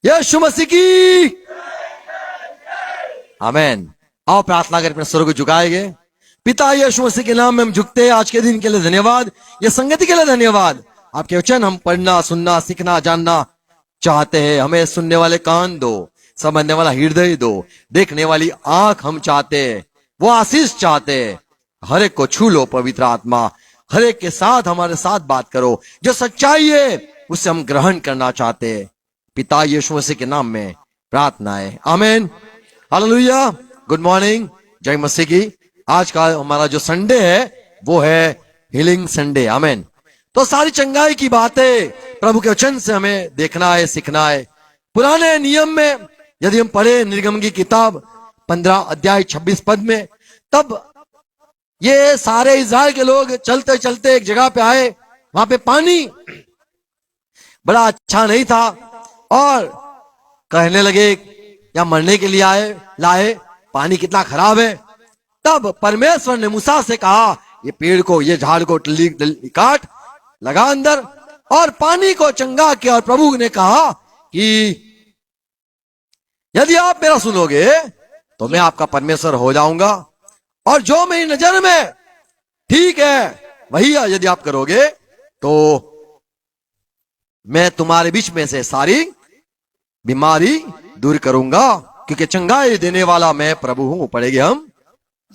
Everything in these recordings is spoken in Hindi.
यीशु मसीह की आमेन। आओ प्रार्थना कर अपने स्वर को झुकाएंगे। पिता यीशु मसीह के नाम में हम झुकते हैं। आज के दिन के लिए धन्यवाद, ये संगति के लिए धन्यवाद। आपके वचन हम पढ़ना, सुनना, सीखना, जानना चाहते हैं। हमें सुनने वाले कान दो, समझने वाला हृदय दो, देखने वाली आंख हम चाहते हैं, वो आशीष चाहते हैं। हर एक को छू लो पवित्र आत्मा, हर एक के साथ हमारे साथ बात करो। जो सच्चाई है उसे हम ग्रहण करना चाहते हैं। पिता यीशु मसीह के नाम में प्रार्थना है, आमीन। हालेलुया। गुड मॉर्निंग, जय मसीह की। आज का हमारा जो संडे है वो है हीलिंग संडे, आमीन। तो सारी चंगाई की बातें प्रभु के वचन से हमें देखना है, सीखना है। पुराने नियम में यदि हम पढ़े निर्गम की किताब 15 अध्याय 26 पद में, तब ये सारे इस्राएल के लोग चलते चलते एक जगह पे आए। वहां पे पानी बड़ा अच्छा नहीं था और कहने लगे या मरने के लिए लाए, पानी कितना खराब है। तब परमेश्वर ने मूसा से कहा, ये पेड़ को, ये झाड़ को काट, लगा अंदर और पानी को चंगा किया। और प्रभु ने कहा कि यदि आप मेरा सुनोगे तो मैं आपका परमेश्वर हो जाऊंगा, और जो मेरी नजर में ठीक है वही यदि आप करोगे तो मैं तुम्हारे बीच में से सारी बीमारी दूर करूंगा, क्योंकि चंगाई देने वाला मैं प्रभु हूं। पढ़ेंगे हम।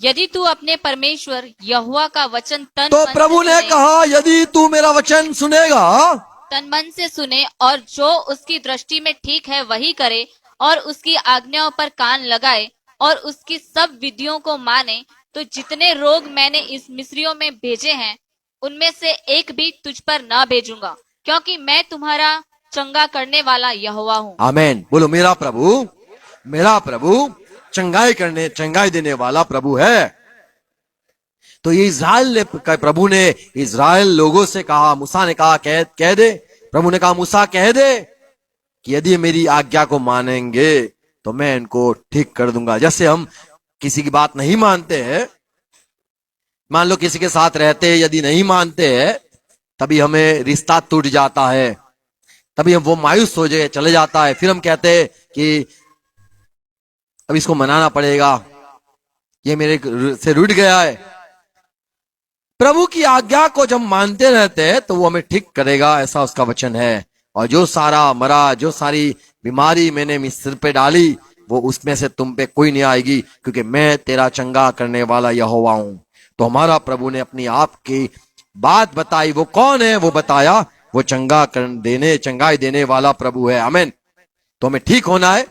यदि तू अपने परमेश्वर यहोवा का वचन तन तो मन प्रभु से ने सुने, कहा, यदि तू मेरा वचन सुनेगा, तन मन से सुने और जो उसकी दृष्टि में ठीक है वही करे, और उसकी आज्ञाओं पर कान लगाए और उसकी सब विधियों को माने, तो जितने रोग मैंने इस मिस्रियों में भेजे हैं उनमें से एक भी तुझ पर न भेजूंगा, क्योंकि मैं तुम्हारा चंगा करने वाला यहोवा हूँ। आमीन। बोलो, मेरा प्रभु चंगाई देने वाला प्रभु है। तो ये प्रभु ने इज़राइल लोगों से कहा, मूसा ने कहा कह दे, प्रभु ने कहा मूसा कह दे कि यदि मेरी आज्ञा को मानेंगे तो मैं इनको ठीक कर दूंगा। जैसे हम किसी की बात नहीं मानते हैं, मान लो किसी के साथ रहते हैं, यदि नहीं मानते हैं तभी हमें रिश्ता टूट जाता है, तभी हम वो मायूस हो जाए चले जाता है। फिर हम कहते हैं कि अब इसको मनाना पड़ेगा, ये मेरे से रूठ गया है। प्रभु की आज्ञा को जब मानते रहते हैं तो वो हमें ठीक करेगा, ऐसा उसका वचन है। और जो सारा मरा, जो सारी बीमारी मैंने सिर पे डाली, वो उसमें से तुम पे कोई नहीं आएगी, क्योंकि मैं तेरा चंगा करने वाला यहोवा हूं। तो हमारा प्रभु ने अपनी आप की बात बताई। वो कौन है? वो बताया, वो चंगाई देने वाला प्रभु है, आमीन। तो हमें ठीक होना है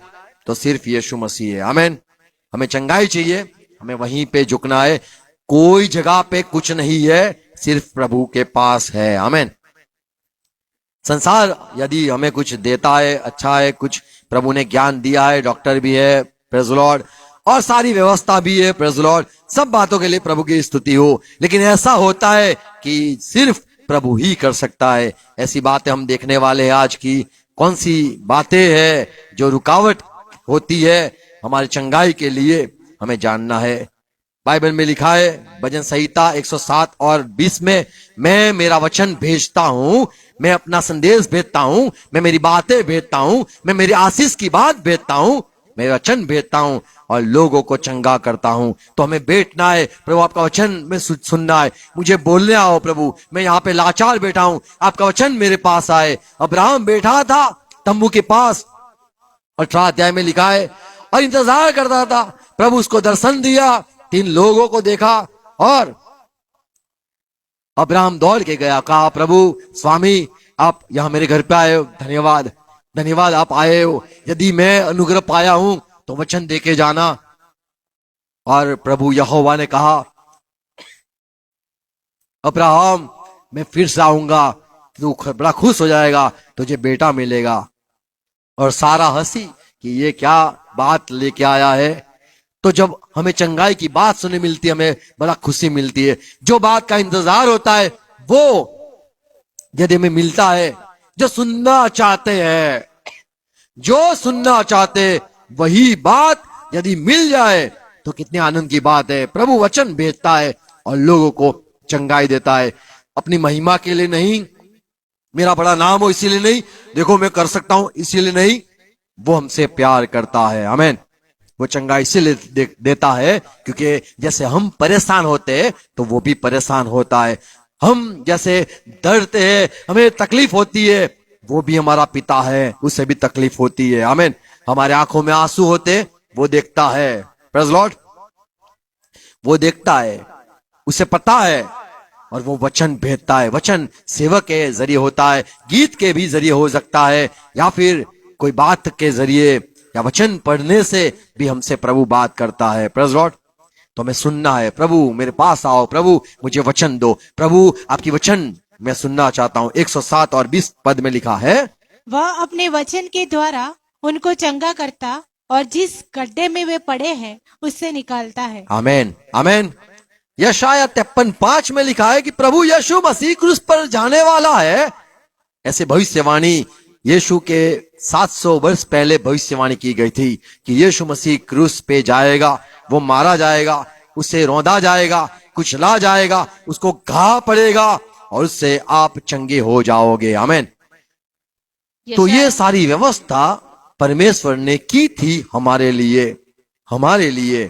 तो सिर्फ यीशु मसीह है, आमीन। हमें चंगाई चाहिए, हमें वहीं पे झुकना है। कोई जगह पे कुछ नहीं है, सिर्फ प्रभु के पास है, आमीन। संसार यदि हमें कुछ देता है, अच्छा है, कुछ प्रभु ने ज्ञान दिया है, डॉक्टर भी है, प्रेज लॉर्ड, और सारी व्यवस्था भी है, प्रेज लॉर्ड, सब बातों के लिए प्रभु की स्तुति हो। लेकिन ऐसा होता है कि सिर्फ प्रभु ही कर सकता है। ऐसी बातें हम देखने वाले हैं आज की। कौन सी बातें हैं जो रुकावट होती है हमारी चंगाई के लिए, हमें जानना है। बाइबल में लिखा है, भजन संहिता 107 और 20 में, मैं मेरा वचन भेजता हूं, मैं अपना संदेश भेजता हूं, मैं मेरी बातें भेजता हूं, मैं मेरी आशीष की बात भेजता हूं, मैं वचन भेजता हूं और लोगों को चंगा करता हूं। तो हमें बैठना है, प्रभु आपका वचन में सुनना है, मुझे बोलने आओ प्रभु, मैं यहाँ पे लाचार बैठा हूं, आपका वचन मेरे पास आए। अब्राहम बैठा था तंबू के पास, 18 अध्याय में लिखा है, और इंतजार करता था। प्रभु उसको दर्शन दिया, 3 लोगों को देखा, और अब्राहम दौड़ के गया, कहा, प्रभु स्वामी आप यहां मेरे घर पे आए हो, धन्यवाद आप आए हो। यदि मैं अनुग्रह पाया हूं तो वचन देके जाना। और प्रभु यहोवा ने कहा, अब्राहम मैं फिर से आऊंगा, तू बड़ा खुश हो जाएगा, तुझे बेटा मिलेगा। और सारा हंसी कि ये क्या बात लेके आया है। तो जब हमें चंगाई की बात सुनने मिलती है, हमें बड़ा खुशी मिलती है। जो बात का इंतजार होता है वो यदि हमें मिलता है, जो सुनना चाहते वही बात यदि मिल जाए तो कितने आनंद की बात है। प्रभु वचन भेजता है और लोगों को चंगाई देता है, अपनी महिमा के लिए नहीं, मेरा बड़ा नाम हो इसीलिए नहीं, देखो मैं कर सकता हूं इसीलिए नहीं, वो हमसे प्यार करता है। आमीन। वो चंगाई इसीलिए देता है क्योंकि जैसे हम परेशान होते हैं तो वो भी परेशान होता है। हम जैसे डरते हैं, हमें तकलीफ होती है, वो भी हमारा पिता है, उसे भी तकलीफ होती है। आमीन। हमारे आंखों में आंसू होते, वो देखता है। Praise Lord. वो देखता है, उसे पता है, और वो वचन भेजता है। वचन सेवक के जरिए होता है, गीत के भी जरिए हो सकता है, या फिर कोई बात के जरिए या वचन पढ़ने से भी हमसे प्रभु बात करता है। Praise Lord. तो हमें सुनना है, प्रभु मेरे पास आओ, प्रभु मुझे वचन दो, प्रभु आपकी वचन मैं सुनना चाहता हूं। 107 और 20 पद में लिखा है, वह अपने वचन के द्वारा उनको चंगा करता और जिस गड्ढे में वे पड़े हैं उससे निकालता है। आमीन। आमीन। यशाया 53:5 में लिखा है कि प्रभु यीशु मसीह क्रूस पर जाने वाला है। ऐसे भविष्यवाणी यीशु के 700 वर्ष पहले भविष्यवाणी की गई थी कि यीशु मसीह क्रूस पे जाएगा, वो मारा जाएगा, उसे रौंदा जाएगा, कुचला जाएगा, उसको घाव पड़ेगा और उससे आप चंगे हो जाओगे। आमीन। तो ये सारी व्यवस्था परमेश्वर ने की थी हमारे लिए। हमारे लिए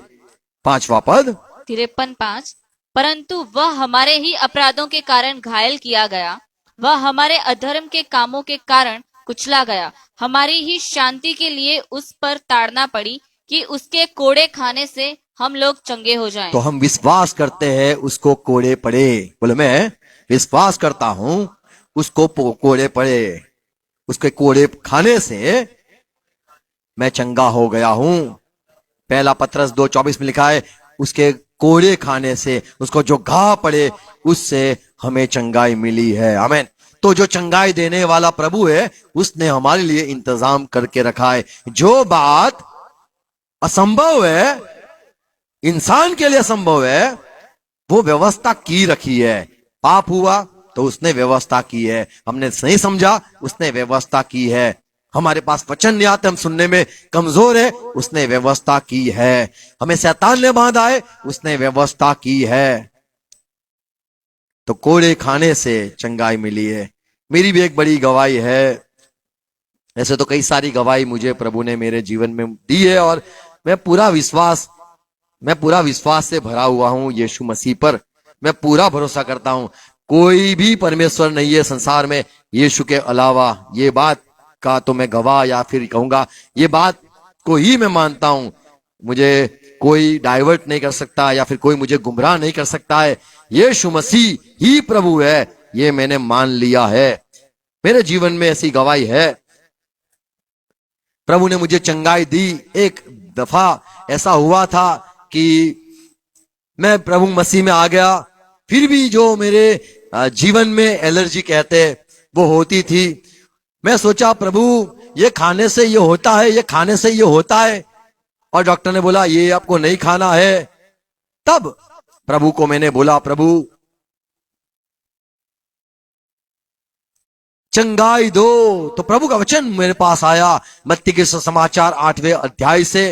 5वां पद 53:5 परंतु वह हमारे ही अपराधों के कारण घायल किया गया, वह हमारे अधर्म के कामों के कारण कुचला गया, हमारी ही शांति के लिए उस पर ताड़ना पड़ी कि उसके कोड़े खाने से हम लोग चंगे हो जाएं। तो हम विश्वास करते हैं उसको कोड़े पड़े। बोले मैं विश्वास करता हूं उसको कोड़े पड़े, उसके कोड़े खाने से मैं चंगा हो गया हूं। पहला पत्रस 2:24 में लिखा है, उसके कोड़े खाने से, उसको जो घाव पड़े उससे हमें चंगाई मिली है। आमीन। तो जो चंगाई देने वाला प्रभु है उसने हमारे लिए इंतजाम करके रखा है। जो बात असंभव है, इंसान के लिए असंभव है, वो व्यवस्था की रखी है। पाप हुआ तो उसने व्यवस्था की है, हमने नहीं समझा उसने व्यवस्था की है, हमारे पास वचन नहीं आते, हम सुनने में कमजोर है, उसने व्यवस्था की है, हमें शैतान ने बांधा है, उसने व्यवस्था की है। तो कोड़े खाने से चंगाई मिली है। मेरी भी एक बड़ी गवाही है। ऐसे तो कई सारी गवाही मुझे प्रभु ने मेरे जीवन में दी है और मैं पूरा विश्वास से भरा हुआ हूं यीशु मसीह पर। मैं पूरा भरोसा करता हूं कोई भी परमेश्वर नहीं है संसार में यीशु के अलावा। ये बात का तो मैं गवाह या फिर कहूंगा, ये बात को ही मैं मानता हूं। मुझे कोई डाइवर्ट नहीं कर सकता या फिर कोई मुझे गुमराह नहीं कर सकता है। यीशु मसीह ही प्रभु है, ये मैंने मान लिया है। मेरे जीवन में ऐसी गवाही है। प्रभु ने मुझे चंगाई दी। एक दफा ऐसा हुआ था कि मैं प्रभु मसीह में आ गया, फिर भी जो मेरे जीवन में एलर्जी कहते वो होती थी। मैं सोचा प्रभु ये खाने से ये होता है, ये खाने से ये होता है, और डॉक्टर ने बोला ये आपको नहीं खाना है। तब प्रभु को मैंने बोला प्रभु चंगाई दो। तो प्रभु का वचन मेरे पास आया, मत्ती के सुसमाचार 8वें अध्याय से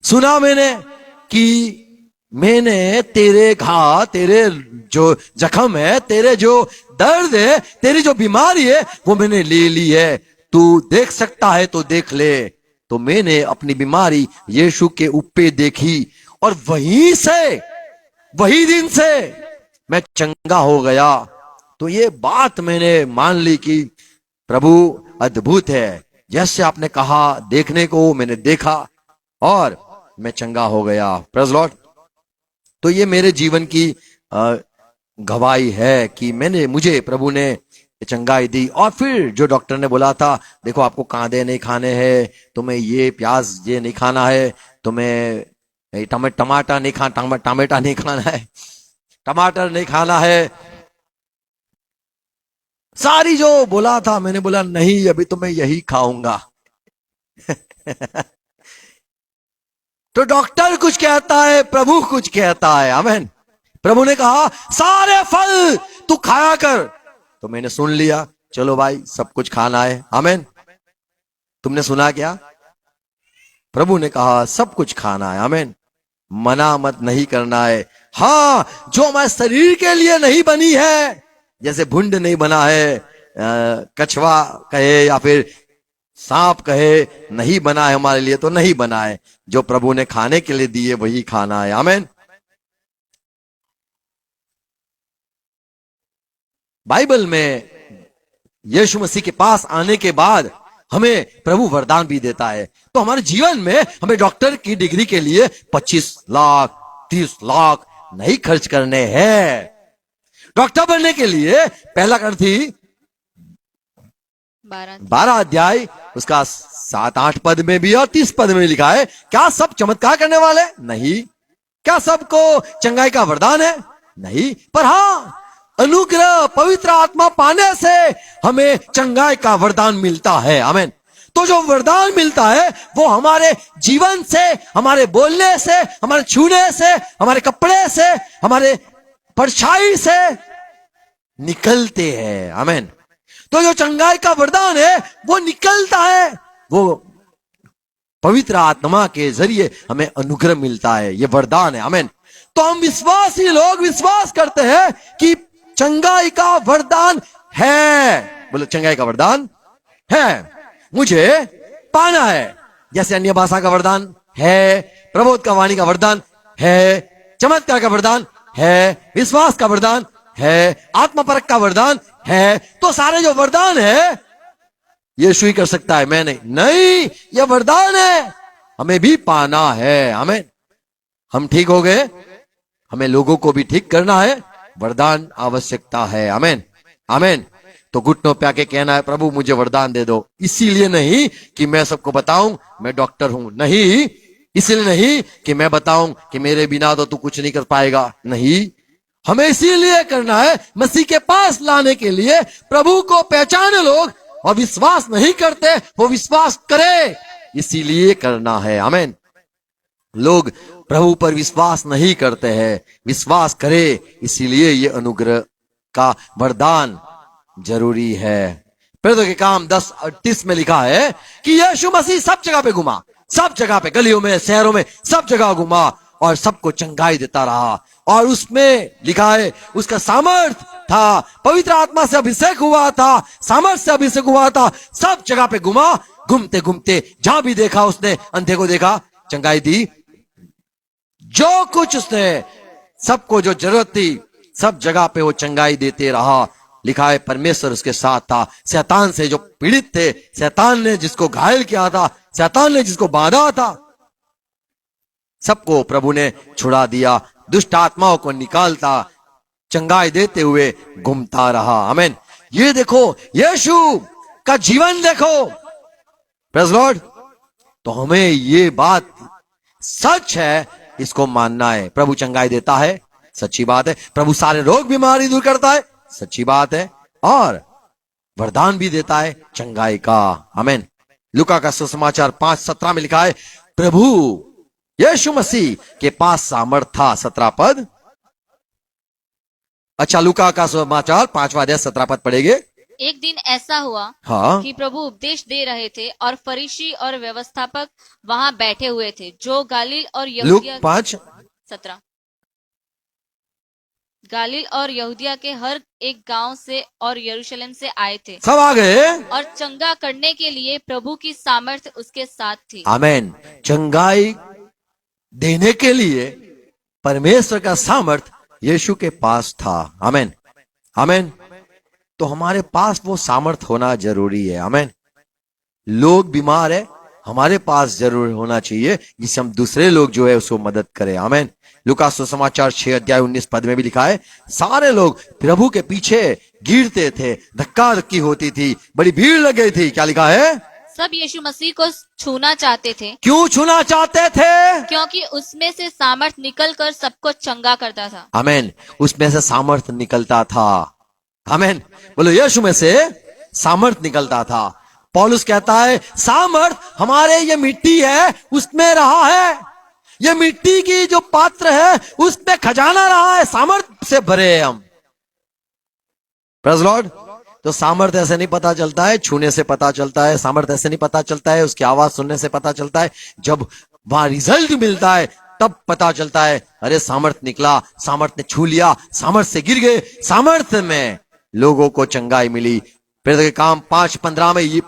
सुना मैंने कि मैंने तेरे घाव, तेरे जो जख्म है, तेरे जो दर्द है, तेरी जो बीमारी है वो मैंने ले ली है, तू देख सकता है तो देख ले। तो मैंने अपनी बीमारी यीशु के ऊपर देखी और वही दिन से मैं चंगा हो गया। तो ये बात मैंने मान ली कि प्रभु अद्भुत है। जैसे आपने कहा देखने को, मैंने देखा और मैं चंगा हो गया। Praise Lord. तो ये मेरे जीवन की गवाही है कि मुझे प्रभु ने चंगाई दी। और फिर जो डॉक्टर ने बोला था देखो आपको कांदे नहीं खाने हैं, तुम्हें ये प्याज ये नहीं खाना है, तुम्हें टमाटर नहीं खाना, टमाटर नहीं खाना है, टमाटर नहीं खाना है, सारी जो बोला था मैंने बोला नहीं अभी तो मैं यही खाऊंगा। तो डॉक्टर कुछ कहता है, प्रभु कुछ कहता है। आमीन। प्रभु ने कहा सारे फल तू खाया कर, तो मैंने सुन लिया, चलो भाई सब कुछ खाना है। आमीन। तुमने सुना क्या? प्रभु ने कहा सब कुछ खाना है। आमीन। मना मत नहीं करना है। हाँ, जो हमारे शरीर के लिए नहीं बनी है, जैसे भुंड नहीं बना है, कछवा कहे या फिर सांप कहे नहीं बना है हमारे लिए तो नहीं बना है, जो प्रभु ने खाने के लिए दिए वही खाना है। आमीन। बाइबल में यीशु मसीह के पास आने के बाद हमें प्रभु वरदान भी देता है। तो हमारे जीवन में हमें डॉक्टर की डिग्री के लिए 25 लाख 30 लाख नहीं खर्च करने हैं। डॉक्टर बनने के लिए पहला ग्रंथी 12 अध्याय उसका 7-8 पद में भी और 30 पद में लिखा है, क्या सब चमत्कार करने वाले? नहीं। क्या सबको चंगाई का वरदान है? नहीं। पर हाँ, अनुग्रह पवित्र आत्मा पाने से हमें चंगाई का वरदान मिलता है। आमीन। तो जो वरदान मिलता है वो हमारे जीवन से, हमारे बोलने से, हमारे छूने से, हमारे कपड़े से, हमारे परछाई से निकलते हैं। आमीन। तो जो चंगाई का वरदान है वो निकलता है, वो पवित्र आत्मा के जरिए हमें अनुग्रह मिलता है, ये वरदान है। आमीन। तो हम विश्वासी लोग विश्वास करते हैं कि चंगाई का वरदान है। बोलो, चंगाई का वरदान है, मुझे पाना है। जैसे अन्य भाषा का वरदान है, प्रबोध का वाणी का वरदान है, चमत्कार का वरदान है, विश्वास का वरदान है, आत्मा परख का वरदान है। तो सारे जो वरदान है यीशु ही कर सकता है, मैं नहीं। यह वरदान है, हमें भी पाना है। हमें हम ठीक हो गए, हमें लोगों को भी ठीक करना है, वरदान आवश्यकता है। आमीन। आमीन। तो घुटनों पे आके कहना है, प्रभु मुझे वरदान दे दो। इसीलिए नहीं कि मैं सबको बताऊं मैं डॉक्टर हूं, नहीं। इसलिए नहीं कि मैं बताऊं कि मेरे बिना तो तू कुछ नहीं कर पाएगा, नहीं। हमें इसीलिए करना है, मसीह के पास लाने के लिए। प्रभु को पहचाने लोग और विश्वास नहीं करते, वो विश्वास करे, इसीलिए करना है। आमीन। लोग प्रभु पर विश्वास नहीं करते हैं, विश्वास करे, इसीलिए ये अनुग्रह का वरदान जरूरी है। प्रेरितों के काम 10:38 में लिखा है कि यीशु मसीह सब जगह पे घुमा, सब जगह पे, गलियों में, शहरों में, सब जगह घुमा और सबको चंगाई देता रहा। और उसमें लिखा है उसका सामर्थ था, पवित्र आत्मा से अभिषेक हुआ था, सामर्थ से अभिषेक हुआ था। सब जगह पे घुमा, घूमते घूमते जहां भी देखा उसने अंधे को देखा, चंगाई दी। जो कुछ उसने, सबको जो जरूरत थी, सब जगह पे वो चंगाई देते रहा। लिखा है परमेश्वर उसके साथ था। शैतान से जो पीड़ित थे, शैतान ने जिसको घायल किया था, शैतान ने जिसको बांधा था, सबको प्रभु ने छुड़ा दिया। दुष्ट आत्माओं को निकालता, चंगाई देते हुए घूमता रहा। आमीन। ये देखो, यीशु का जीवन देखो। Praise Lord. तो हमें ये बात सच है, इसको मानना है। प्रभु चंगाई देता है, सच्ची बात है। प्रभु सारे रोग बीमारी दूर करता है, सच्ची बात है। और वरदान भी देता है चंगाई का। आमीन। लूका का सुसमाचार 5:17 में लिखा है, प्रभु यीशु मसीह के पास सामर्थ था। 17 पद। अच्छा, लूका का सुसमाचार 5वां अध्याय 17 पद पढ़ेंगे। एक दिन ऐसा हुआ हाँ। कि प्रभु उपदेश दे रहे थे और फरीसी और व्यवस्थापक वहां बैठे हुए थे, जो गालिल और लूक यहूदिया 5:17। गालिल और यहूदिया के हर एक गांव से और यरूशलेम से आए थे, सब आ गए और चंगा करने के लिए प्रभु की सामर्थ उसके साथ थी। आमीन। चंगाई देने के लिए परमेश्वर का सामर्थ यीशु के पास था। आमीन। आमीन। तो हमारे पास वो सामर्थ होना जरूरी है। आमीन। लोग बीमार है, हमारे पास जरूर होना चाहिए, जिससे हम दूसरे लोग जो है उसको मदद करें। आमीन। लूका सुसमाचार 6:19 पद में भी लिखा है, सारे लोग प्रभु के पीछे गिरते थे, धक्का धक्की होती थी, बड़ी भीड़ लग गई थी। क्या लिखा है? सब यीशु मसीह को छूना चाहते थे। क्यों छूना चाहते थे? क्योंकि उसमें से सामर्थ निकल कर सबको चंगा करता था। आमीन। उसमें से सामर्थ निकलता था। आमीन। बोलो, यीशु में से सामर्थ निकलता था। पौलुस कहता है, सामर्थ हमारे ये मिट्टी है उसमें रहा है, ये मिट्टी की जो पात्र है उसमें खजाना रहा है, सामर्थ से भरे हैं हम। Praise Lord. तो सामर्थ ऐसे नहीं पता चलता है छूने से पता चलता है, सामर्थ ऐसे नहीं पता चलता है उसकी आवाज सुनने से पता चलता है, जब वहां रिजल्ट मिलता है तब पता चलता है, अरे सामर्थ निकला, सामर्थ ने छू लिया, सामर्थ से गिर गए, सामर्थ में लोगों को चंगाई मिली। प्रेरितों के काम 5:15 में ये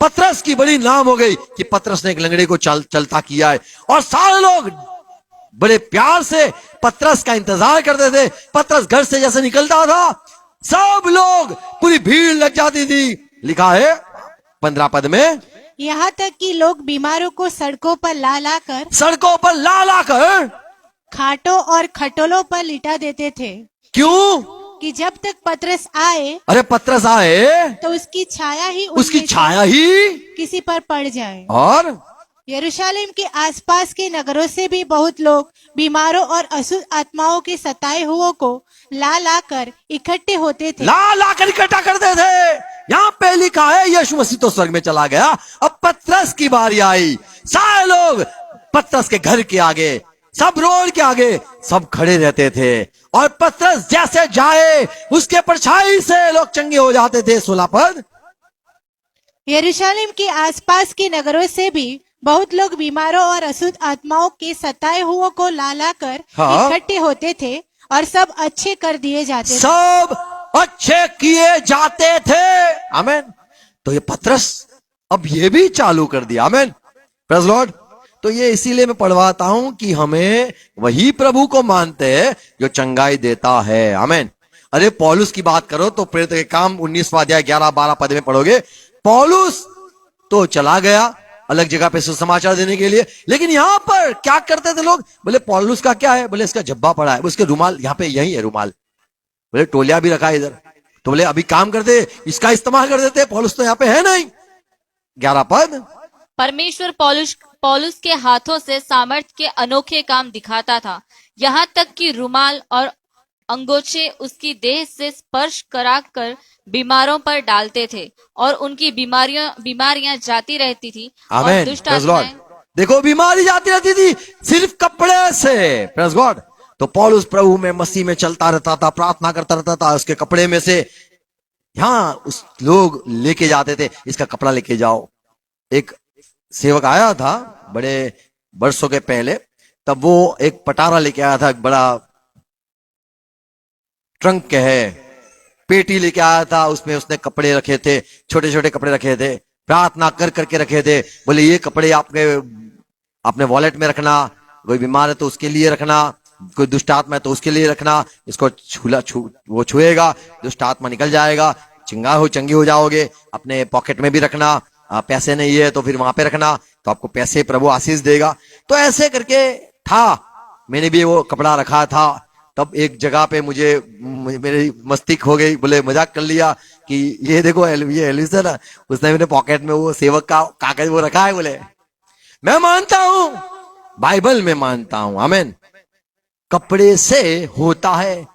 पतरस की बड़ी नाम हो गई कि पतरस ने एक लंगड़े को चलता किया है, और सारे लोग बड़े प्यार से पतरस का इंतजार करते थे। पतरस घर से जैसे निकलता था, सब लोग, पूरी भीड़ लग जाती थी। लिखा है 15 पद में, यहाँ तक कि लोग बीमारों को सड़कों पर ला ला कर खाटों और खटोलों पर लिटा देते थे, क्यों? कि जब तक पतरस आए अरे पतरस आए तो उसकी छाया ही किसी पर पड़ जाए। और यरूशलेम के आसपास के नगरों से भी बहुत लोग बीमारों और अशुद्ध आत्माओं के सताए हुओं को ला कर इकट्ठे होते थे। ला कर इकट्ठा करते थे। यहाँ पे लिखा है यीशु मसीह तो स्वर्ग में चला गया, अब पतरस की बारी आई। सारे लोग पतरस के घर के आगे, सब रोड के आगे, सब खड़े रहते थे, और पतरस जैसे जाए उसके परछाई से लोग चंगे हो जाते थे। 16 पद, यरूशलेम के आसपास के नगरों से भी बहुत लोग बीमारों और अशुद्ध आत्माओं के सताए हुओं को ला कर इकट्ठे होते थे, और सब अच्छे कर दिए जाते थे। सब अच्छे किए जाते थे। आमीन। तो ये पतरस अब ये भी चालू कर दिया। आमीन, प्रेज़ लॉर्ड। तो ये इसीलिए मैं पढ़वाता हूं कि हमें वही प्रभु को मानते हैं जो चंगाई देता है। आमीन। अरे पौलुस की बात करो तो प्रेरित के काम 19वां अध्याय 11-12 पद में पढ़ोगे, पौलुस तो चला गया अलग जगह पे सुसमाचार देने के लिए, लेकिन यहां पर क्या करते थे लोग? बोले पौलुस का क्या है? बोले इसका जब्बा पड़ा है, उसके रुमाल यहाँ पे यही है रुमाल। बोले टोलिया भी रखा है इधर, तो बोले अभी काम करते इसका इस्तेमाल कर देते, पौलुस तो यहाँ पे है नहीं। 11 पद, परमेश्वर पौलुस के हाथों से सामर्थ्य के अनोखे काम दिखाता था, यहाँ तक कि रुमाल और अंगोछे उसकी देह से स्पर्श कराकर बीमारों पर डालते थे, और उनकी बीमारियां जाती रहती थी। और दुष्ट आत्माएं, देखो बीमारी जाती रहती थी सिर्फ कपड़े से। Praise God. तो पौलुस प्रभु में मसीह में चलता रहता था, प्रार्थना करता रहता था, उसके कपड़े में से यहाँ उस लोग लेके जाते थे, इसका कपड़ा लेके जाओ। एक सेवक आया था बड़े वर्षों के पहले, तब वो एक पटारा लेके आया था, बड़ा ट्रंक के है, पेटी लेके आया था, उसमें उसने कपड़े रखे थे, छोटे छोटे कपड़े रखे थे, प्रार्थना कर करके रखे थे। बोले ये कपड़े अपने वॉलेट में रखना, कोई बीमार है तो उसके लिए रखना, कोई दुष्ट आत्मा है तो उसके लिए रखना, इसको वो छुएगा दुष्ट आत्मा निकल जाएगा, चंगी हो जाओगे। अपने पॉकेट में भी रखना, पैसे नहीं है तो फिर वहां पे रखना, तो आपको पैसे प्रभु आशीष देगा। तो ऐसे करके था, मैंने भी वो कपड़ा रखा था। तब एक जगह पे मेरी मस्ती हो गई, बोले मजाक कर लिया कि ये देखो ये एल्विस है ना, उसने मेरे पॉकेट में वो सेवक का कागज वो रखा है। बोले मैं मानता हूं, बाइबल में मानता हूं। आमीन। कपड़े से होता है।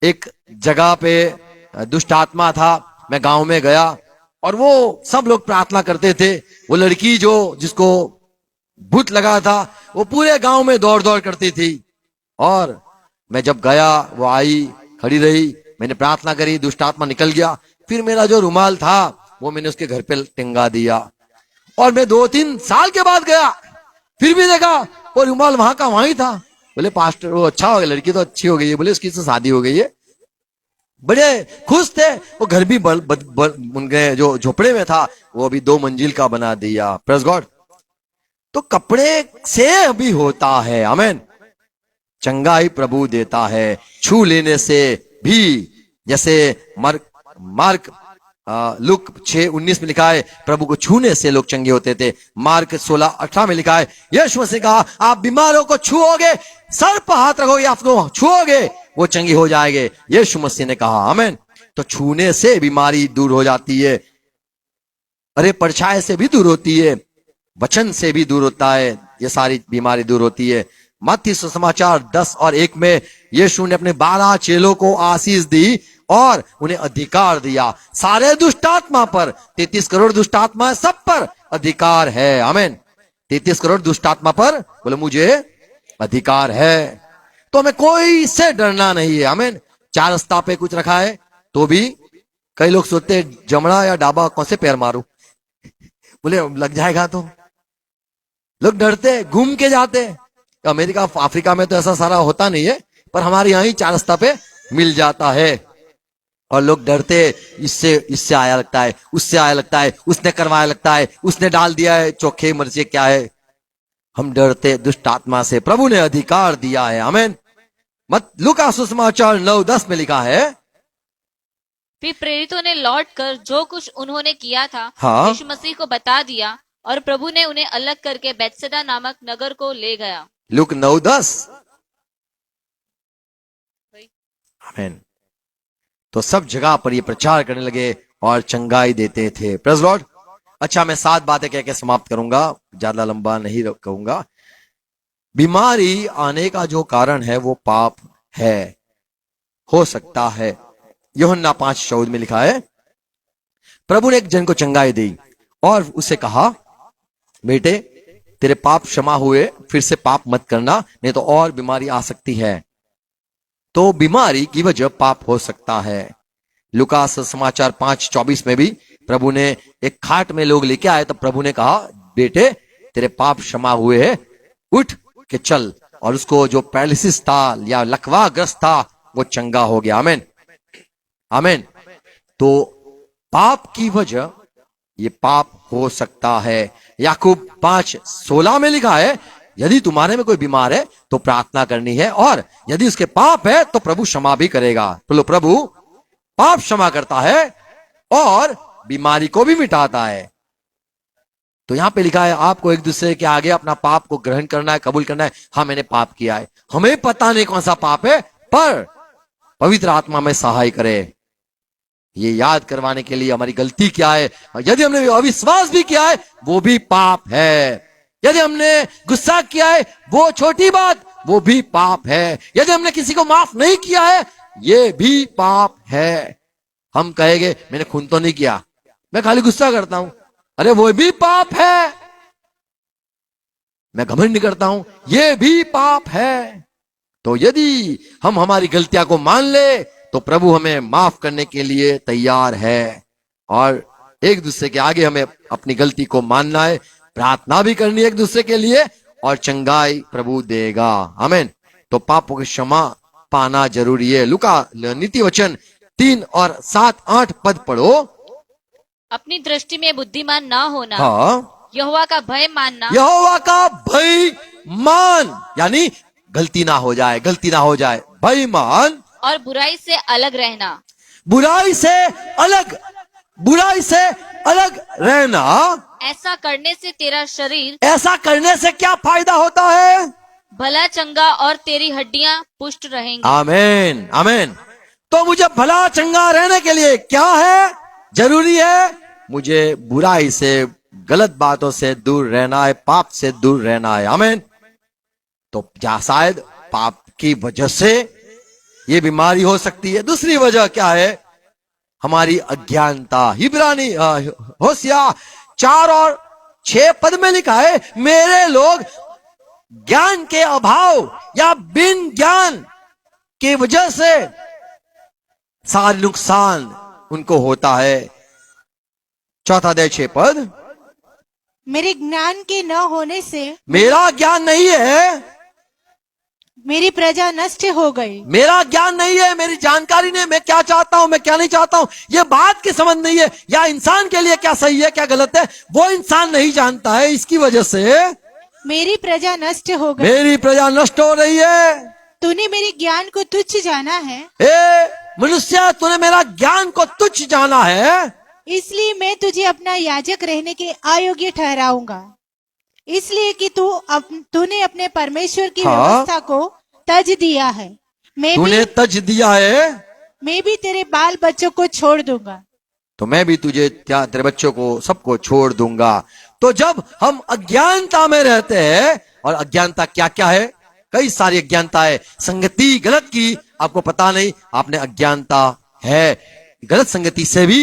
एक जगह पे दुष्ट आत्मा था, मैं गांव में गया और वो सब लोग प्रार्थना करते थे। वो लड़की जिसको भूत लगा था वो पूरे गांव में दौड़ दौड़ करती थी, और मैं जब गया वो आई खड़ी रही, मैंने प्रार्थना करी, दुष्ट आत्मा निकल गया। फिर मेरा जो रुमाल था वो मैंने उसके घर पे टिंगा दिया, और मैं 2-3 साल के बाद गया, फिर भी देखा वो रुमाल वहां का वहीं था। बोले पास्टर वो अच्छा हो गया, लड़की तो अच्छी हो गई है, बोले उसकी तो शादी हो गई है। बड़े खुश थे। वो घर भी उनके जो झोपड़े में था वो अभी 2 मंजिल का बना दिया। Praise God. तो कपड़े से भी होता है। आमीन। चंगाई प्रभु देता है, छू लेने से भी। जैसे मार्क लुक 6:19 में लिखा है प्रभु को छूने से लोग चंगे होते थे। मार्क 16:18 में लिखा है यीशु मसीह कहा आप बीमारों को छुओगे, सर पर हाथ रखोगे, आपको छुओगे, वो चंगी हो जाएंगे। यीशु मसीह ने कहा। आमीन। तो छूने से बीमारी दूर हो जाती है। अरे परछाई से भी दूर होती है, वचन से भी दूर होता है, ये सारी बीमारी दूर होती है। मत्ती सुसमाचार 10:1 में यीशु ने अपने 12 चेलों को आशीष दी और उन्हें अधिकार दिया सारे दुष्ट आत्मा पर। 33 करोड़ दुष्ट आत्मा सब पर अधिकार है। आमीन। 33 करोड़ दुष्ट आत्मा पर बोले मुझे अधिकार है, तो हमें कोई से डरना नहीं है। आमीन। 4 रास्ता पे कुछ रखा है तो भी कई लोग सोचते जमड़ा या डाबा कौन से पैर मारू, बोले लग जाएगा, तो लोग डरते घूम के जाते। अमेरिका अफ्रीका में तो ऐसा सारा होता नहीं है, पर हमारे यहाँ ही 4 रास्ता पे मिल जाता है। और लोग डरते, इससे इससे आया लगता है, उससे आया लगता है, उसने करवाया लगता है, उसने डाल दिया है चोखे मिर्चे, क्या है। हम डरते दुष्ट आत्मा से, प्रभु ने अधिकार दिया है। आमीन। मत लूका सुसमाचार 9:10 में लिखा है, फिर प्रेरितों ने लौटकर जो कुछ उन्होंने किया था हाँ। यीशु मसीह को बता दिया, और प्रभु ने उन्हें अलग करके बैतसैदा नामक नगर को ले गया। लूक 9:10। आमीन। तो सब जगह पर ये प्रचार करने लगे और चंगाई देते थे। Praise Lord. अच्छा, मैं 7 बातें कह के समाप्त करूंगा, ज्यादा लंबा नहीं कहूंगा। बीमारी आने का जो कारण है वो पाप है, हो सकता है। यूहन्ना 5:14 में लिखा है, प्रभु ने एक जन को चंगाई दी और उसे कहा, बेटे तेरे पाप क्षमा हुए, फिर से पाप मत करना, नहीं तो और बीमारी आ सकती है। तो बीमारी की वजह पाप हो सकता है। लूका समाचार 5:24 में भी प्रभु ने एक खाट में लोग लेके आए, तो प्रभु ने कहा, बेटे तेरे पाप क्षमा हुए हैं, उठ के चल। और उसको जो पैरालिसिस था या लकवाग्रस्त था वो चंगा हो गया। आमीन, आमीन। तो पाप की वजह ये पाप हो सकता है। याकूब 5:16 में लिखा है, यदि तुम्हारे में कोई बीमार है तो प्रार्थना करनी है, और यदि उसके पाप है तो प्रभु क्षमा भी करेगा। तो प्रभु पाप क्षमा करता है और बीमारी को भी मिटाता है। तो यहां पे लिखा है, आपको एक दूसरे के आगे अपना पाप को ग्रहण करना है, कबूल करना है। हाँ, मैंने पाप किया है, हमें पता नहीं कौन सा पाप है, पर पवित्र आत्मा में सहाय करे ये याद करवाने के लिए हमारी गलती क्या है। और यदि हमने अविश्वास भी किया है वो भी पाप है। यदि हमने गुस्सा किया है वो छोटी बात, वो भी पाप है। यदि हमने किसी को माफ नहीं किया है ये भी पाप है। हम कहेंगे मैंने खून तो नहीं किया, मैं खाली गुस्सा करता हूं, अरे वो भी पाप है। मैं घमंड करता हूं, ये भी पाप है। तो यदि हम हमारी गलतियां को मान ले तो प्रभु हमें माफ करने के लिए तैयार है। और एक दूसरे के आगे हमें अपनी गलती को मानना है, प्रार्थना भी करनी है एक दूसरे के लिए, और चंगाई प्रभु देगा। आमीन। तो पापों की क्षमा पाना जरूरी है। लूका नीति वचन 3 और 7-8 पद पढ़ो। अपनी दृष्टि में बुद्धिमान ना होना, हाँ, यहोवा का भय मानना, यहोवा का भय मान, यानी गलती ना हो जाए, गलती ना हो जाए, भय मान। और बुराई से अलग रहना, बुराई से अलग, बुराई से अलग रहना। ऐसा करने से तेरा शरीर, ऐसा करने से क्या फायदा होता है? भला चंगा और तेरी हड्डियां पुष्ट रहेंगी। आमीन, आमीन। तो मुझे भला चंगा रहने के लिए क्या है जरूरी है? मुझे बुराई से, गलत बातों से दूर रहना है, पाप से दूर रहना है। आमीन। तो शायद पाप की वजह से ये बीमारी हो सकती है। दूसरी वजह क्या है? हमारी अज्ञानता। इब्रानी होशिया 4 और 6 पद में लिखा है, मेरे लोग ज्ञान के अभाव या बिन ज्ञान की वजह से सारे नुकसान उनको होता है। 4 अध्याय 6 पद, मेरे ज्ञान के न होने से मेरा ज्ञान नहीं है, मेरी प्रजा नष्ट हो गई। मेरा ज्ञान नहीं है, मेरी जानकारी नहीं, मैं क्या चाहता हूं, मैं क्या नहीं चाहता हूं, ये बात की समझ नहीं है, या इंसान के लिए क्या सही है क्या गलत है वो इंसान नहीं जानता है। इसकी वजह से मेरी प्रजा नष्ट हो गई। मेरी प्रजा नष्ट हो रही है। तूने मेरे ज्ञान को तुच्छ जाना है, मनुष्य, तूने मेरा ज्ञान को तुच्छ जाना है, इसलिए मैं तुझे अपना याजक रहने के अयोग्य ठहराऊंगा। इसलिए कि तूने अपने परमेश्वर की हाँ? व्यवस्था को तज दिया है। तूने तज दिया है, मैं भी तेरे बाल बच्चों को छोड़ दूंगा। तो मैं भी तुझे, तेरे बच्चों को, सबको छोड़ दूंगा। तो जब हम अज्ञानता में रहते हैं, और अज्ञानता क्या क्या है? कई सारी अज्ञानता है। संगति गलत की, आपको पता नहीं, आपने अज्ञानता है। गलत संगति से भी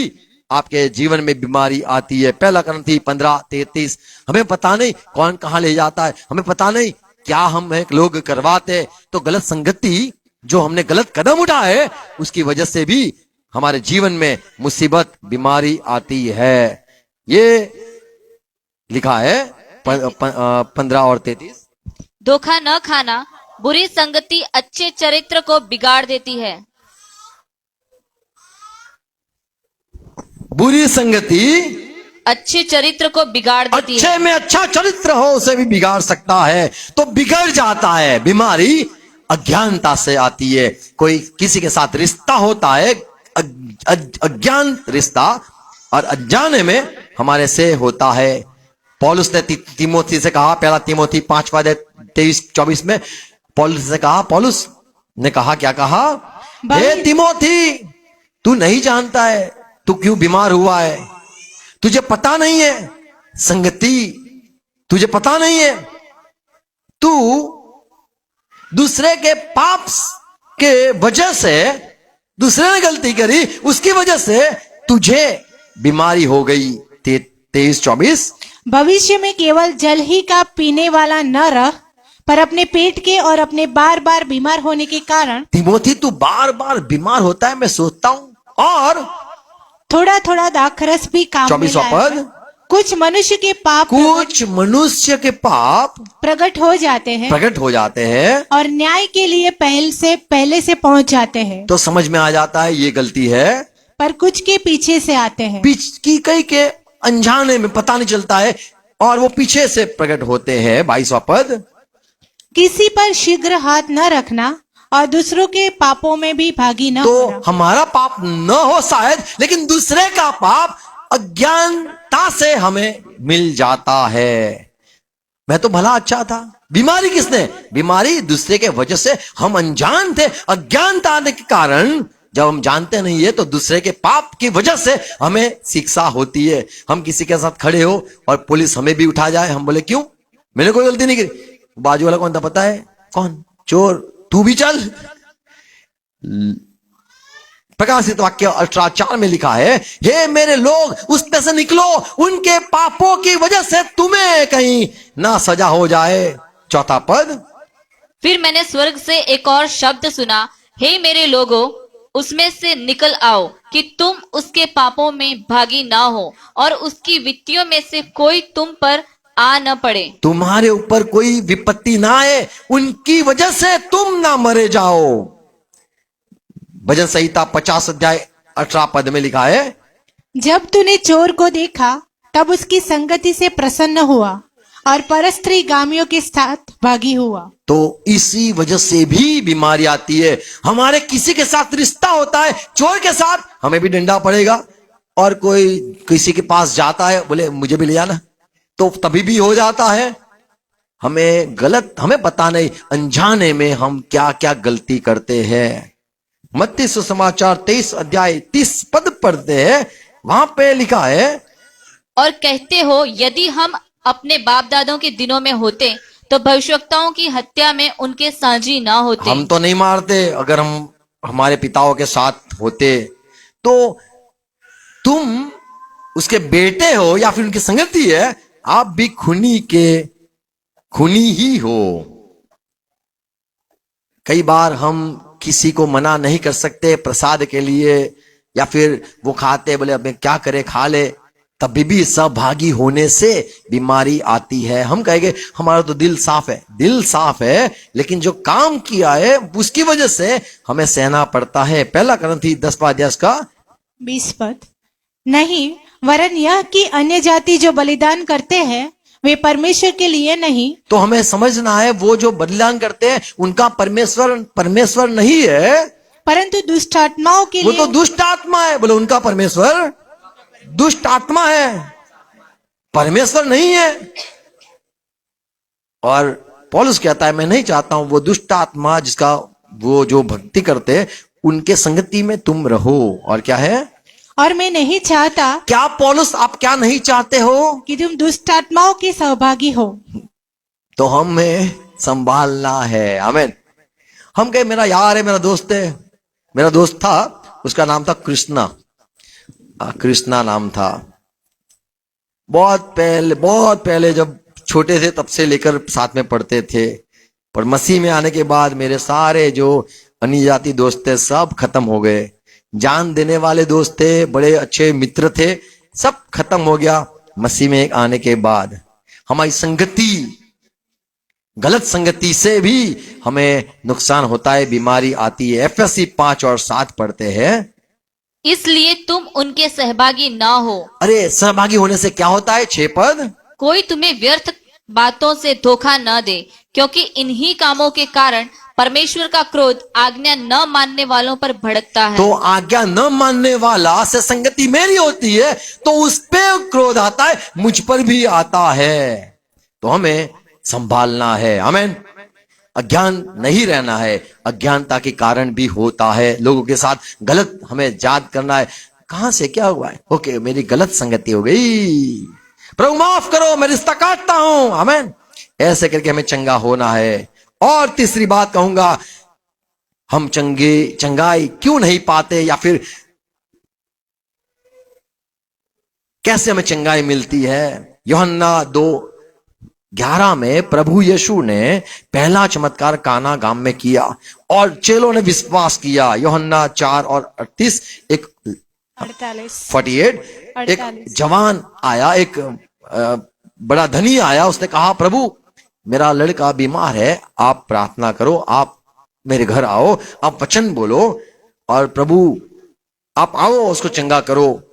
आपके जीवन में बीमारी आती है। 1 कुरिन्थी 15:33, हमें पता नहीं कौन कहां ले जाता है, हमें पता नहीं क्या हम लोग करवाते। तो गलत संगति, जो हमने गलत कदम उठाए, उसकी वजह से भी हमारे जीवन में मुसीबत, बीमारी आती है। ये लिखा है 15 और 33। धोखा न खाना, बुरी संगति अच्छे चरित्र को बिगाड़ देती है। बुरी संगति अच्छे चरित्र को बिगाड़ देती है। अच्छे में अच्छा चरित्र हो उसे भी बिगाड़ सकता है, तो बिगड़ जाता है। बीमारी अज्ञानता से आती है। कोई किसी के साथ रिश्ता होता है, अज्ञान रिश्ता, और अनजाने में हमारे से होता है। पौलुस ने तिमोथी से कहा, पहला तिमोथी 5:23-24 में पौलुस से कहा, पौलुस ने कहा, क्या कहा? हे तिमोथी, तू नहीं जानता है तू क्यों बीमार हुआ है, तुझे पता नहीं है संगति, तुझे पता नहीं है, तू दूसरे के पाप के वजह से, दूसरे ने गलती करी उसकी वजह से तुझे बीमारी हो गई। 23-24 भविष्य में केवल जल ही का पीने वाला न रह, पर अपने पेट के और अपने बार बार बीमार होने के कारण। तिमोथी तू बार बार बीमार होता है, मैं सोचता हूं, और थोड़ा थोड़ा दाखरस भी काम में 24वां लाया। पद, कुछ मनुष्य के पाप प्रकट हो जाते हैं, प्रकट हो जाते हैं और न्याय के लिए पहले से पहुंच जाते हैं। तो समझ में आ जाता है ये गलती है, पर कुछ के पीछे से आते हैं, की कई के अनजाने में पता नहीं चलता है, और वो पीछे से प्रकट होते हैं। 22वां पद, किसी पर शीघ्र हाथ न रखना और दूसरों के पापों में भी भागी न तो होना। हमारा पाप न हो शायद, लेकिन दूसरे का पाप अज्ञानता से हमें मिल जाता है। मैं तो भला अच्छा था, बीमारी किसने? बीमारी दूसरे के वजह से। हम अनजान थे, अज्ञानता आने के कारण जब हम जानते नहीं है तो दूसरे के पाप की वजह से हमें शिक्षा होती है। हम किसी के साथ खड़े हो और पुलिस हमें भी उठा जाए, हम बोले क्यों, मैंने कोई गलती नहीं की। बाजू वाला कौन था पता है? कौन? चोर, तू भी चल। प्रकाशित वाक्य 18:4 में लिखा है, हे मेरे लोग उसमें से निकलो, उनके पापों की वजह से तुम्हें कहीं ना सजा हो जाए। 4वां पद, फिर मैंने स्वर्ग से एक और शब्द सुना, हे मेरे लोगों उसमें से निकल आओ कि तुम उसके पापों में भागी ना हो और उसकी वित्तियों में से कोई तुम पर आ न पड़े। तुम्हारे ऊपर कोई विपत्ति ना आए, उनकी वजह से तुम ना मरे जाओ। भजन संहिता 50:18 पद में लिखा है, जब तूने चोर को देखा तब उसकी संगति से प्रसन्न हुआ और परस्त्री गामियों के साथ भागी हुआ। तो इसी वजह से भी बीमारी आती है। हमारे किसी के साथ रिश्ता होता है, चोर के साथ, हमें भी डंडा पड़ेगा, और कोई किसी के पास जाता है, बोले मुझे भी ले जाना, तो तभी भी हो जाता है। हमें पता नहीं, अनजाने में हम क्या क्या गलती करते हैं। मत्ती सुसमाचार 23:30 पद पढ़ते हैं, वहां पे लिखा है, और कहते हो यदि हम अपने बाप दादों के दिनों में होते तो भविष्यवक्ताओं की हत्या में उनके साझी ना होते। हम तो नहीं मारते, अगर हम हमारे पिताओं के साथ होते तो तुम उसके बेटे हो या फिर उनकी संगति है, आप भी खूनी ही हो। कई बार हम किसी को मना नहीं कर सकते प्रसाद के लिए, या फिर वो खाते, बोले अब क्या करे, खा ले, तभी भी सहभागी होने से बीमारी आती है। हम कहेंगे हमारा तो दिल साफ है, दिल साफ है, लेकिन जो काम किया है उसकी वजह से हमें सहना पड़ता है। पहला करंथी 10वां अध्याय का 20 पद, नहीं वरन यह कि अन्य जाति जो बलिदान करते हैं वे परमेश्वर के लिए नहीं। तो हमें समझना है वो जो बलिदान करते हैं उनका परमेश्वर नहीं है, परंतु दुष्ट आत्माओं के वो लिए। तो दुष्ट आत्मा है। बोले उनका परमेश्वर दुष्ट आत्मा है, परमेश्वर नहीं है। और पौलुस कहता है मैं नहीं चाहता हूं वो दुष्ट आत्मा जिसका वो जो भक्ति करते हैं उनके संगति में तुम रहो। और क्या है? और मैं नहीं चाहता। क्या पौलुस आप क्या नहीं चाहते हो? कि तुम दुष्ट आत्माओं के सहभागी हो। तो हमें संभालना है। आमीन। हम कहे मेरा यार है, मेरा दोस्त है, मेरा दोस्त था, उसका नाम था कृष्णा नाम था। बहुत पहले जब छोटे थे तब से लेकर साथ में पढ़ते थे, पर मसीह में आने के बाद मेरे सारे जो अन्य जाति दोस्त थे सब खत्म हो गए। जान देने वाले दोस्त थे, बड़े अच्छे मित्र थे, सब खत्म हो गया मसीह में आने के बाद। हमारी संगति, गलत संगति से भी हमें नुकसान होता है, बीमारी आती है। एफएससी 5 और 7 पढ़ते हैं। इसलिए तुम उनके सहभागी न हो। अरे सहभागी होने से क्या होता है? 6 पद, कोई तुम्हें व्यर्थ बातों से धोखा न दे, क्योंकि इन्हीं कामों के कारण परमेश्वर का क्रोध आज्ञा न मानने वालों पर भड़कता है। तो आज्ञा न मानने वाला से संगति मेरी होती है तो उस पे क्रोध आता है, मुझ पर भी आता है। तो हमें संभालना है, आमीन। अज्ञान नहीं रहना है। अज्ञानता के कारण भी होता है, लोगों के साथ गलत हमें याद करना है, कहां से क्या हुआ है, ओके मेरी गलत संगति हो गई, प्रभु माफ करो मैं रिश्ता काटता हूं, आमीन। ऐसे करके हमें चंगा होना है। और तीसरी बात कहूंगा, हम चंगाई क्यों नहीं पाते, या फिर कैसे हमें चंगाई मिलती है। यूहन्ना 2:11 में प्रभु यीशु ने पहला चमत्कार काना गांव में किया और चेलों ने विश्वास किया। यूहन्ना 4:38 48 एक जवान आया, एक बड़ा धनी आया, उसने कहा प्रभु मेरा लड़का बीमार है, आप प्रार्थना करो, आप मेरे घर आओ, आप वचन बोलो और प्रभु आप आओ उसको चंगा करो।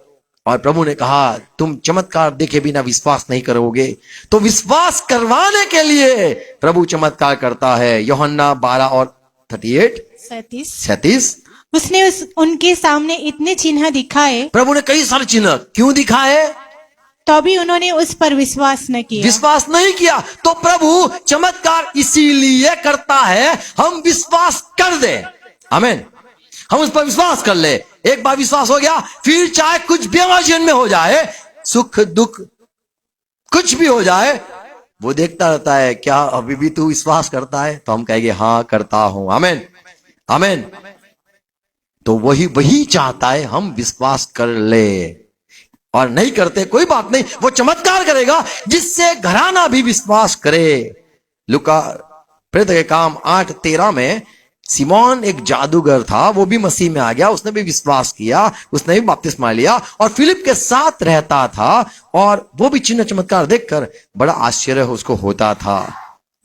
और प्रभु ने कहा तुम चमत्कार देखे बिना विश्वास नहीं करोगे, तो विश्वास करवाने के लिए प्रभु चमत्कार करता है। यूहन्ना 12:37 उसने उनके सामने इतने चिन्ह दिखाए, प्रभु ने कई सारे चिन्ह क्यों दिखाए, तो भी उन्होंने उस पर विश्वास न किया। विश्वास नहीं किया। तो प्रभु चमत्कार इसीलिए करता है हम विश्वास कर दे, आमीन। हम उस पर विश्वास कर ले। एक बार विश्वास हो गया, फिर चाहे कुछ भी हमारे जीवन में हो जाए, सुख दुख कुछ भी हो जाए, वो देखता रहता है क्या अभी भी तू विश्वास करता है, तो हम कहेंगे हाँ करता हूं, आमीन आमीन। तो वही चाहता है हम विश्वास कर ले, और नहीं करते कोई बात नहीं, वो चमत्कार करेगा जिससे घराना भी विश्वास करे। लूका प्रेरित के काम 8:13 में सिमोन एक जादूगर था, वो भी मसीह में आ गया, उसने भी विश्वास किया, उसने भी बपतिस्मा लिया और फिलिप के साथ रहता था, और वो भी चिन्ह चमत्कार देखकर बड़ा आश्चर्य उसको होता था।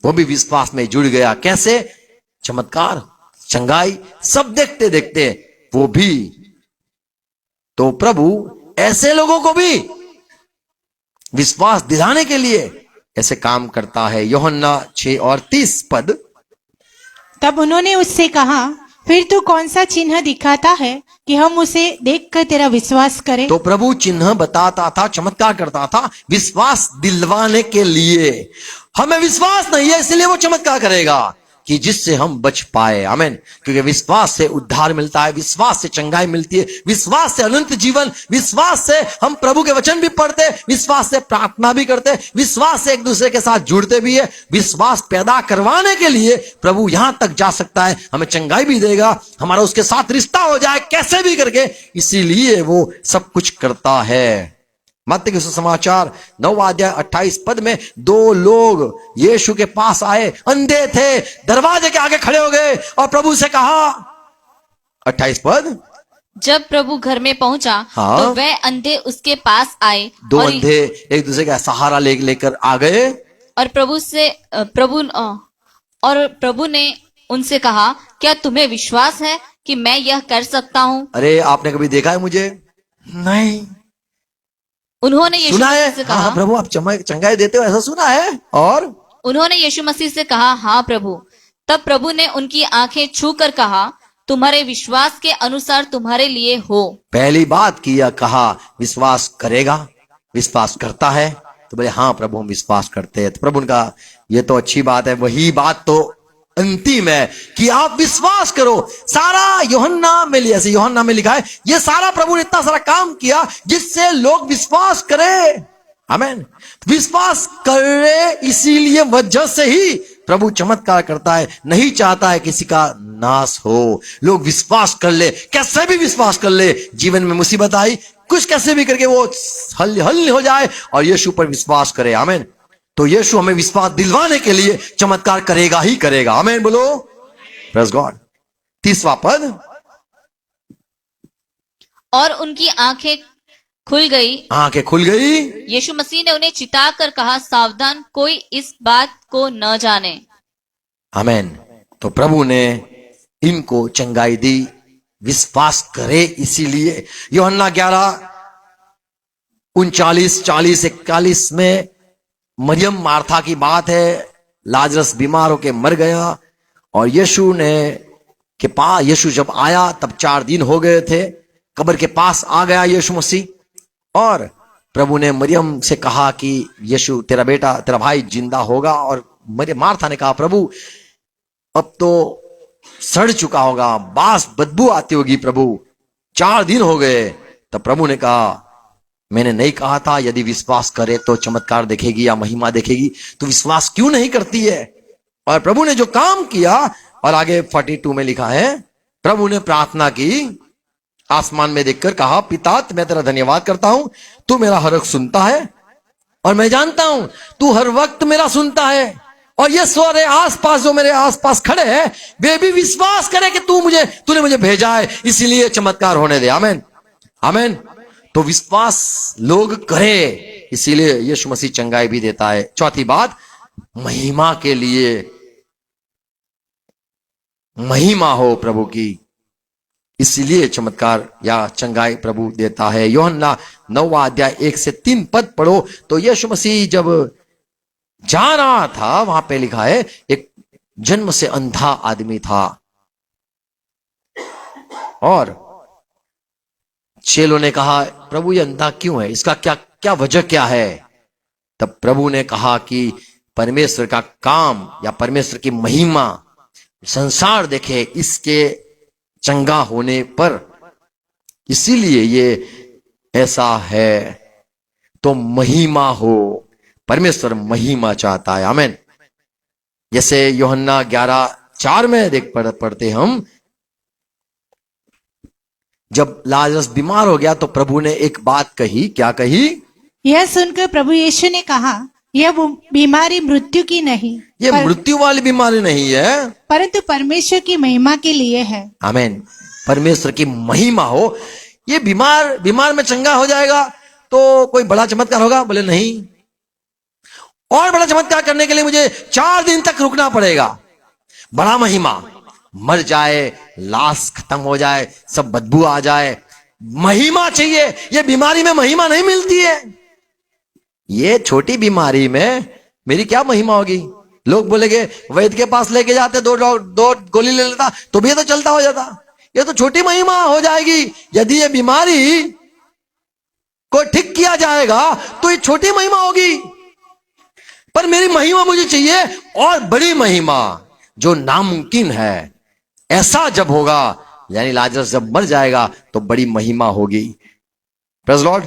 वो भी विश्वास में जुड़ गया। कैसे? चमत्कार, चंगाई सब देखते देखते वो भी। तो प्रभु ऐसे लोगों को भी विश्वास दिलाने के लिए ऐसे काम करता है। यूहन्ना 6:30 तब उन्होंने उससे कहा फिर तू कौन सा चिन्ह दिखाता है कि हम उसे देखकर तेरा विश्वास करें। तो प्रभु चिन्ह बताता था, चमत्कार करता था विश्वास दिलवाने के लिए। हमें विश्वास नहीं है इसलिए वो चमत्कार करेगा कि जिससे हम बच पाए, आमीन। क्योंकि विश्वास से उद्धार मिलता है, विश्वास से चंगाई मिलती है, विश्वास से अनंत जीवन, विश्वास से हम प्रभु के वचन भी पढ़ते, विश्वास से प्रार्थना भी करते, विश्वास से एक दूसरे के साथ जुड़ते भी है। विश्वास पैदा करवाने के लिए प्रभु यहां तक जा सकता है, हमें चंगाई भी देगा, हमारा उसके साथ रिश्ता हो जाए कैसे भी करके, इसीलिए वो सब कुछ करता है। मत्ती के सुसमाचार 9:28 में 2 लोग यीशु के पास आए, अंधे थे, दरवाजे के आगे खड़े हो गए और प्रभु से कहा, 28 जब प्रभु घर में पहुंचा हाँ? तो वह अंधे उसके पास आए, 2 अंधे एक दूसरे का सहारा लेकर आ गए और प्रभु ने उनसे कहा क्या तुम्हें विश्वास है कि मैं यह कर सकता हूँ? अरे आपने कभी देखा है मुझे? नहीं। उन्होंने यीशु मसीह से कहा, हाँ प्रभु आप चंगाई देते हो, ऐसा सुना है। और उन्होंने यीशु मसीह से कहा हाँ प्रभु। तब प्रभु ने उनकी आंखें छूकर कहा तुम्हारे विश्वास के अनुसार तुम्हारे लिए हो। पहली बात किया, कहा विश्वास करेगा, विश्वास करता है, तो बोले हाँ प्रभु हम विश्वास करते हैं। तो प्रभु ने कहा ये तो अच्छी बात है, वही बात तो अंतिम है कि आप विश्वास करो। सारा यूहन्ना में लिखा है, ये सारा प्रभु ने इतना सारा काम किया जिससे लोग विश्वास करें, आमीन। विश्वास करे, इसीलिए वजह से ही प्रभु चमत्कार करता है, नहीं चाहता है किसी का नाश हो। लोग विश्वास कर ले, कैसे भी विश्वास कर ले, जीवन में मुसीबत आई कुछ कैसे भी करके वो हल हो जाए और यीशु पर विश्वास करे, आमीन। तो यीशु हमें विश्वास दिलवाने के लिए चमत्कार करेगा ही करेगा, आमीन बोलो, प्रेज गॉड। 30वां पद, और उनकी आंखें खुल गई। यीशु मसीह ने उन्हें चिताकर कहा सावधान, कोई इस बात को न जाने, आमीन। तो प्रभु ने इनको चंगाई दी, विश्वास करे। इसीलिए यूहन्ना 11:39, 40, 41 में मरियम मार्था की बात है। लाजरस बीमार होके मर गया और यीशु जब आया तब 4 दिन हो गए थे। कब्र के पास आ गया यीशु मसीह और प्रभु ने मरियम से कहा कि यीशु तेरा बेटा, तेरा भाई जिंदा होगा। और मार्था ने कहा प्रभु अब तो सड़ चुका होगा, बास बदबू आती होगी प्रभु, 4 दिन हो गए। तब प्रभु ने कहा मैंने नहीं कहा था यदि विश्वास करे तो चमत्कार देखेगी या महिमा देखेगी, तो विश्वास क्यों नहीं करती है। और प्रभु ने जो काम किया, और आगे 42 में लिखा है प्रभु ने प्रार्थना की, आसमान में देखकर कहा पिता मैं तेरा धन्यवाद करता हूं, तू मेरा हर वक्त सुनता है और मैं जानता हूं तू हर वक्त मेरा सुनता है। और ये सारे आसपास जो मेरे आसपास खड़े हैं वे भी विश्वास करे कि तूने मुझे भेजा है, इसीलिए चमत्कार होने दे। आमीन आमीन। तो विश्वास लोग करे, इसीलिए यीशु मसीह चंगाई भी देता है। चौथी बात, महिमा के लिए, महिमा हो प्रभु की, इसीलिए चमत्कार या चंगाई प्रभु देता है। यूहन्ना 9:1-3 पद पढ़ो तो यीशु मसीह जब जा रहा था, वहां पे लिखा है एक जन्म से अंधा आदमी था और चेलों ने कहा प्रभु ये अंधा क्यों है, इसका क्या वजह क्या है। तब प्रभु ने कहा कि परमेश्वर का काम या परमेश्वर की महिमा संसार देखे इसके चंगा होने पर, इसीलिए ये ऐसा है। तो महिमा हो, परमेश्वर महिमा चाहता है। आमीन। जैसे यूहन्ना 11:4 में पढ़ते हम, जब लाजरस बीमार हो गया तो प्रभु ने एक बात कही, क्या कही? यह सुनकर प्रभु यीशु ने कहा यह बीमारी मृत्यु की नहीं, ये मृत्यु वाली बीमारी नहीं है, परंतु परमेश्वर की महिमा के लिए है। आमीन। परमेश्वर की महिमा हो। ये बीमार में चंगा हो जाएगा तो कोई बड़ा चमत्कार होगा? बोले नहीं, और बड़ा चमत्कार करने के लिए मुझे 4 दिन तक रुकना पड़ेगा। बड़ा महिमा, मर जाए, लाश खत्म हो जाए, सब बदबू आ जाए, महिमा चाहिए। ये बीमारी में महिमा नहीं मिलती है। ये छोटी बीमारी में मेरी क्या महिमा होगी? लोग बोलेंगे वैद्य के पास लेके जाते, 2 गोली ले लेता तो भी ये तो चलता हो जाता। ये तो छोटी महिमा हो जाएगी। यदि ये बीमारी को ठीक किया जाएगा तो ये छोटी महिमा होगी, पर मेरी महिमा मुझे चाहिए और बड़ी महिमा जो नामुमकिन है। ऐसा जब होगा, यानी लाजरस जब मर जाएगा तो बड़ी महिमा होगी। Praise Lord.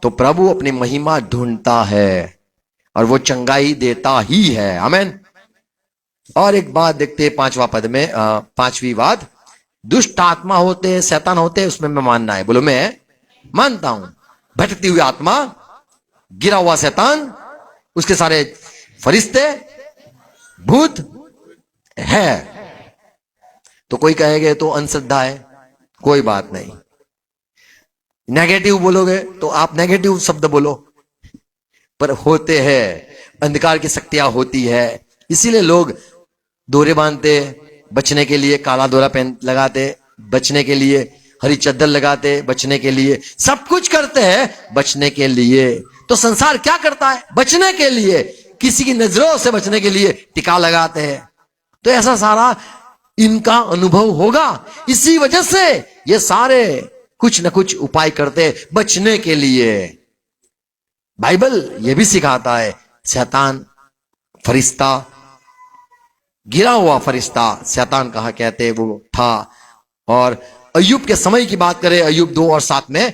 तो प्रभु अपनी महिमा ढूंढता है और वो चंगाई देता ही है। आमीन। और एक बात देखते 5वां पद में, 5वीं बात, दुष्ट आत्मा होते, शैतान होते, उसमें मैं मानना है। बोलो मैं मानता हूं। भटकती हुई आत्मा, गिरा हुआ शैतान, उसके सारे फरिश्ते, भूत है। तो कोई कहेगा तो अंधश्रद्धा है, कोई बात नहीं। नेगेटिव बोलोगे तो आप नेगेटिव शब्द बोलो, पर होते हैं, अंधकार की शक्तियां होती है। इसीलिए लोग दोरे बांधते बचने के लिए, काला दोरा पहन लगाते बचने के लिए, हरी चद्दर लगाते बचने के लिए, सब कुछ करते हैं बचने के लिए। तो संसार क्या करता है? बचने के लिए, किसी की नजरों से बचने के लिए टिका लगाते हैं। तो ऐसा सारा इनका अनुभव होगा। इसी वजह से ये सारे कुछ न कुछ उपाय करते बचने के लिए। बाइबल ये भी सिखाता है, शैतान फरिश्ता, गिरा हुआ फरिश्ता शैतान कहा कहते वो था। और अय्यूब के समय की बात करें, अय्यूब 2:7 में,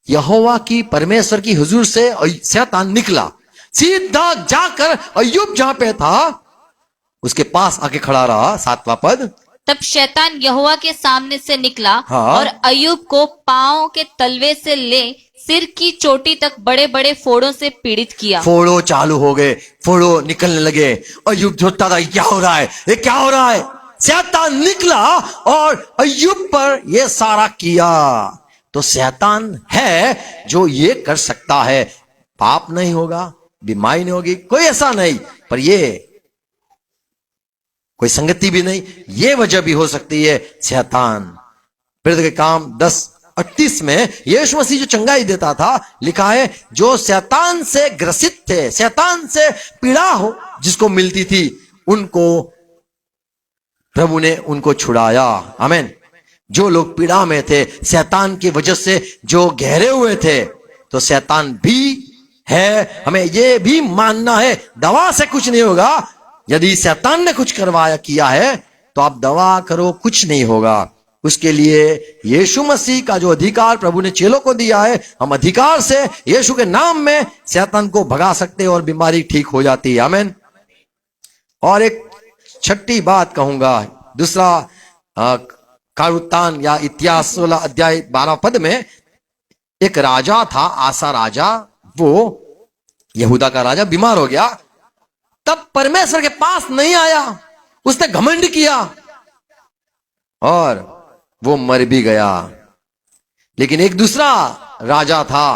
यहोवा की परमेश्वर की हुजूर से शैतान निकला, सीधा जाकर अय्यूब जहां पे था उसके पास आके खड़ा रहा। 7वां पद, तब शैतान यहोवा के सामने से निकला हाँ। और अय्यूब को पांव के तलवे से ले सिर की चोटी तक बड़े बड़े फोड़ों से पीड़ित किया। फोड़ो चालू हो गए, फोड़ो निकलने लगे। अय्यूब सोचता था क्या हो रहा है, ये क्या हो रहा है। शैतान निकला और अय्यूब पर ये सारा किया। तो शैतान है जो ये कर सकता है। पाप नहीं होगा, बीमारी नहीं होगी, कोई ऐसा नहीं, पर ये कोई संगति भी नहीं, ये वजह भी हो सकती है शैतान। प्रेरित के काम 10:38 में यीशु मसीह जो चंगाई देता था, लिखा है जो शैतान से ग्रसित थे, शैतान से पीड़ा हो जिसको मिलती थी, उनको प्रभु ने उनको छुड़ाया। आमीन। जो लोग पीड़ा में थे, शैतान की वजह से जो गहरे हुए थे, तो शैतान भी है, हमें यह भी मानना है दवा से कुछ नहीं होगा। यदि शैतान ने कुछ करवाया किया है तो आप दवा करो, कुछ नहीं होगा। उसके लिए यीशु मसीह का जो अधिकार प्रभु ने चेलों को दिया है, हम अधिकार से यीशु के नाम में शैतान को भगा सकते हैं और बीमारी ठीक हो जाती है। आमीन। और एक छठी बात कहूंगा, दूसरा कारुत्तान या इतिहास 16 अध्याय 12 पद में एक राजा था, आसा राजा, वो यहूदा का राजा बीमार हो गया। तब परमेश्वर के पास नहीं आया, उसने घमंड किया और वो मर भी गया। लेकिन एक दूसरा राजा था,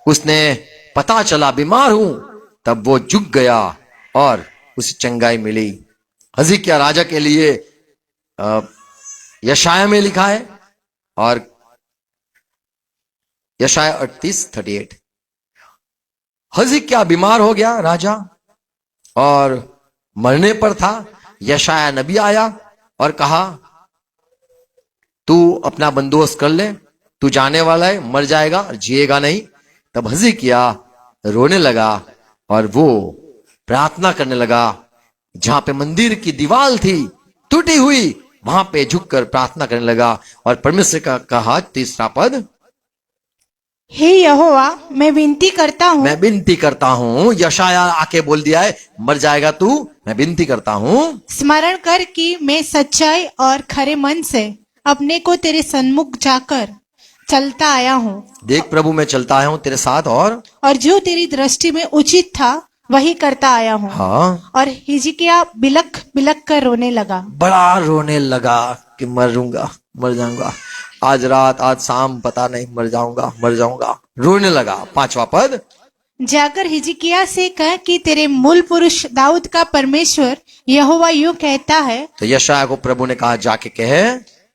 उसने पता चला बीमार हूं, तब वो झुक गया और उसे चंगाई मिली। हिजकिय्याह राजा के लिए यशाया में लिखा है, और यशाया 38:38। हिजकिय्याह बीमार हो गया राजा और मरने पर था। यशाया नबी आया और कहा तू अपना बंदोबस्त कर ले, तू जाने वाला है, मर जाएगा, जिएगा नहीं। तब हिजकिय्याह रोने लगा और वो प्रार्थना करने लगा। जहां पे मंदिर की दीवार थी टूटी हुई, वहां पे झुककर प्रार्थना करने लगा और परमेश्वर का कहा, 3 पद, हे यहोवा, मैं विनती करता हूँ, मैं विनती करता हूँ। यशाया आके बोल दिया है मर जाएगा तू, मैं विनती करता हूँ, स्मरण कर कि मैं सच्चाई और खरे मन से अपने को तेरे सन्मुख जाकर चलता आया हूँ। देख प्रभु मैं चलता आया हूँ तेरे साथ, और जो तेरी दृष्टि में उचित था वही करता आया हूँ। हाँ। और हिजकिय्याह बिलख बिलख कर रोने लगा, बड़ा रोने लगा कि मरूंगा, मर जाऊंगा, आज रात आज शाम पता नहीं, मर जाऊंगा, मर जाऊंगा, रोने लगा। 5वां पद, जाकर हिजकिय्याह से कह कि तेरे मूल पुरुष दाऊद का परमेश्वर यहोवा यूं कहता है। तो यशाया को प्रभु ने कहा जाके कहे,